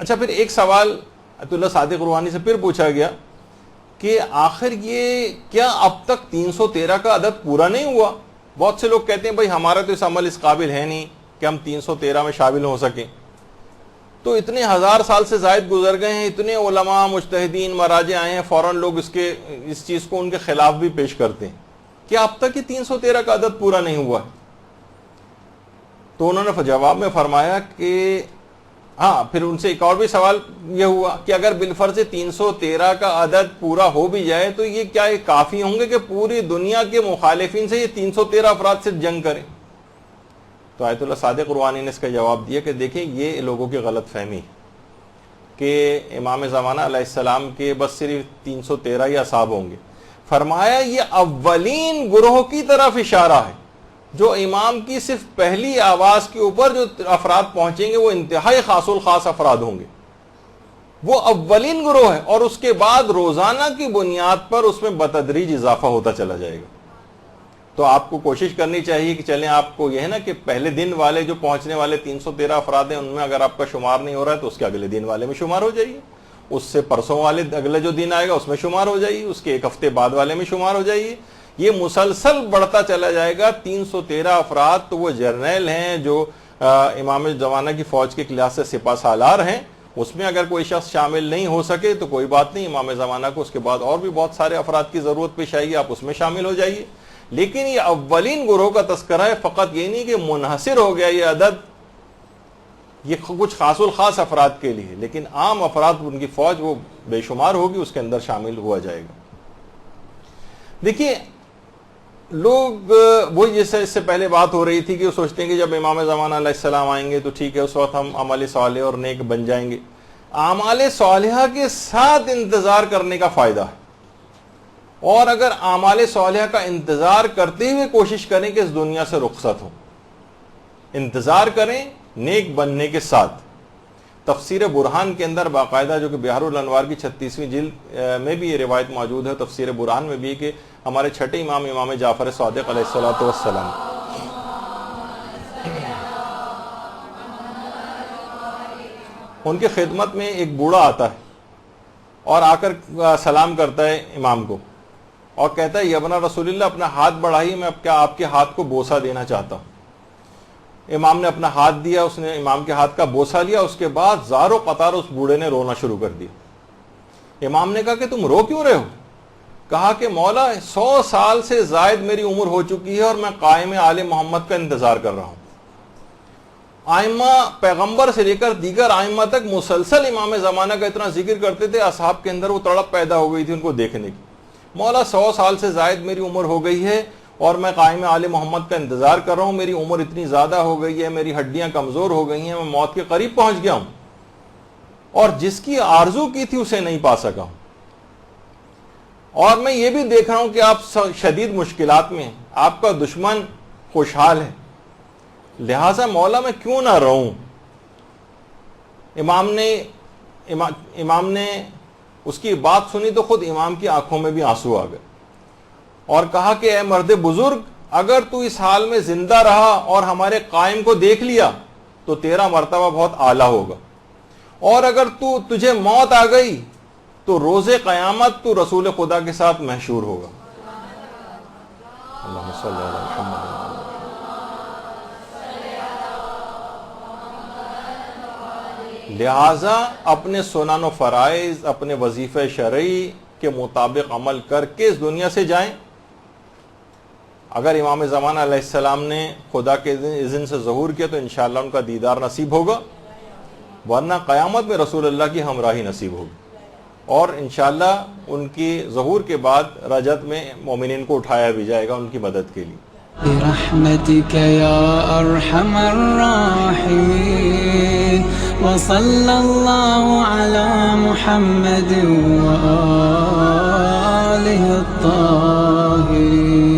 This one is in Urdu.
اچھا پھر ایک سوال آیت اللہ صادق روحانی سے پھر پوچھا گیا کہ آخر یہ کیا اب تک 313 کا عدد پورا نہیں ہوا؟ بہت سے لوگ کہتے ہیں بھائی ہمارا تو اس عمل اس قابل ہے نہیں کہ ہم 313 میں شامل ہو سکیں. تو اتنے 1000 سال سے زائد گزر گئے ہیں, اتنے علماء مجتہدین مراجع آئے ہیں, فوراً لوگ اس چیز کو ان کے خلاف بھی پیش کرتے ہیں کہ اب تک یہ 313 کا عدد پورا نہیں ہوا ہے. تو انہوں نے جواب میں فرمایا کہ ہاں, پھر ان سے ایک اور بھی سوال یہ ہوا کہ اگر بالفرض 313 کا عدد پورا ہو بھی جائے تو یہ کیا کافی ہوں گے کہ پوری دنیا کے مخالفین سے یہ 313 افراد سے جنگ کریں؟ تو آیت اللہ صادق روحانی نے اس کا جواب دیا کہ دیکھیں یہ لوگوں کی غلط فہمی کہ امام زمانہ علیہ السلام کے بس صرف 313 ہی اصحاب ہوں گے. فرمایا یہ اولین گروہ کی طرف اشارہ ہے, جو امام کی صرف پہلی آواز کے اوپر جو افراد پہنچیں گے وہ انتہائی خاص الخاص افراد ہوں گے, وہ اولین گروہ ہے, اور اس کے بعد روزانہ کی بنیاد پر اس میں بتدریج اضافہ ہوتا چلا جائے گا. تو آپ کو کوشش کرنی چاہیے کہ چلیں, آپ کو یہ ہے نا کہ پہلے دن والے جو پہنچنے والے 313 افراد ہیں ان میں اگر آپ کا شمار نہیں ہو رہا ہے تو اس کے اگلے دن والے میں شمار ہو جائیے, اس سے پرسوں والے اگلے جو دن آئے گا اس میں شمار ہو جائیے, اس کے ایک ہفتے بعد والے میں شمار ہو جائیے. یہ مسلسل بڑھتا چلا جائے گا. 313 افراد تو وہ جرنیل ہیں جو امام زمانہ کی فوج کے کلاس سے سپہ سالار ہیں, اس میں اگر کوئی شخص شامل نہیں ہو سکے تو کوئی بات نہیں, امام زمانہ کو اس کے بعد اور بھی بہت سارے افراد کی ضرورت پیش آئے گی, آپ اس میں شامل ہو جائیے. لیکن یہ اولین گروہ کا تذکرہ ہے, فقط یہ نہیں کہ منحصر ہو گیا یہ عدد یہ کچھ خاص الخاص افراد کے لیے, لیکن عام افراد ان کی فوج وہ بے شمار ہوگی, اس کے اندر شامل ہوا جائے گا. دیکھیے لوگ وہ جیسے اس سے پہلے بات ہو رہی تھی کہ وہ سوچتے ہیں کہ جب امام زمانہ علیہ السلام آئیں گے تو ٹھیک ہے اس وقت ہم عمل صالح اور نیک بن جائیں گے. اعمال صالحہ کے ساتھ انتظار کرنے کا فائدہ ہے, اور اگر اعمال صالحہ کا انتظار کرتے ہوئے کوشش کریں کہ اس دنیا سے رخصت ہو, انتظار کریں نیک بننے کے ساتھ. تفسیر برہان کے اندر باقاعدہ جو کہ بحار الانوار کی 36ویں جلد میں بھی یہ روایت موجود ہے, تفسیر برہان میں بھی, کہ ہمارے چھٹے امام امام جعفر صادق علیہ الصلوۃ والسلام ان کی خدمت میں ایک بوڑھا آتا ہے اور آ کر سلام کرتا ہے امام کو اور کہتا ہے یبنا رسول اللہ اپنا ہاتھ بڑھائیے, میں اب کیا آپ کے ہاتھ کو بوسہ دینا چاہتا ہوں. امام نے اپنا ہاتھ دیا, اس نے امام کے ہاتھ کا بوسہ لیا, اس کے بعد زار و قطار اس بوڑھے نے رونا شروع کر دیا. امام نے کہا کہ تم رو کیوں رہے ہو؟ کہا کہ مولا 100 سال سے زائد میری عمر ہو چکی ہے اور میں قائم آل محمد کا انتظار کر رہا ہوں. آئمہ پیغمبر سے لے کر دیگر آئمہ تک مسلسل امام زمانہ کا اتنا ذکر کرتے تھے, اصحاب کے اندر وہ تڑپ پیدا ہو گئی تھی ان کو دیکھنے کی. مولا 100 سال سے زائد میری عمر ہو گئی ہے اور میں قائم آل محمد کا انتظار کر رہا ہوں, میری عمر اتنی زیادہ ہو گئی ہے, میری ہڈیاں کمزور ہو گئی ہیں, میں موت کے قریب پہنچ گیا ہوں, اور جس کی آرزو کی تھی اسے نہیں پا سکا ہوں. اور میں یہ بھی دیکھ رہا ہوں کہ آپ شدید مشکلات میں ہیں, آپ کا دشمن خوشحال ہے, لہٰذا مولا میں کیوں نہ رہوں. امام نے اس کی بات سنی تو خود امام کی آنکھوں میں بھی آنسو آ گئے اور کہا کہ اے مرد بزرگ, اگر تو اس حال میں زندہ رہا اور ہمارے قائم کو دیکھ لیا تو تیرا مرتبہ بہت اعلیٰ ہوگا, اور اگر تجھے موت آ گئی تو روز قیامت تو رسول خدا کے ساتھ محشور ہوگا. اللہم صلی علی محمد. لہٰذا اپنے سنن و فرائض, اپنے وظیفہ شرعی کے مطابق عمل کر کے اس دنیا سے جائیں. اگر امام زمانہ علیہ السلام نے خدا کے اذن سے ظہور کیا تو انشاءاللہ ان کا دیدار نصیب ہوگا, ورنہ قیامت میں رسول اللہ کی ہمراہی نصیب ہوگی, اور انشاءاللہ ان کی ظہور کے بعد رجت میں مومنین کو اٹھایا بھی جائے گا ان کی مدد کے لیے. برحمتك يا أرحم الراحمين وصلى الله على محمد وآله الطاهرين.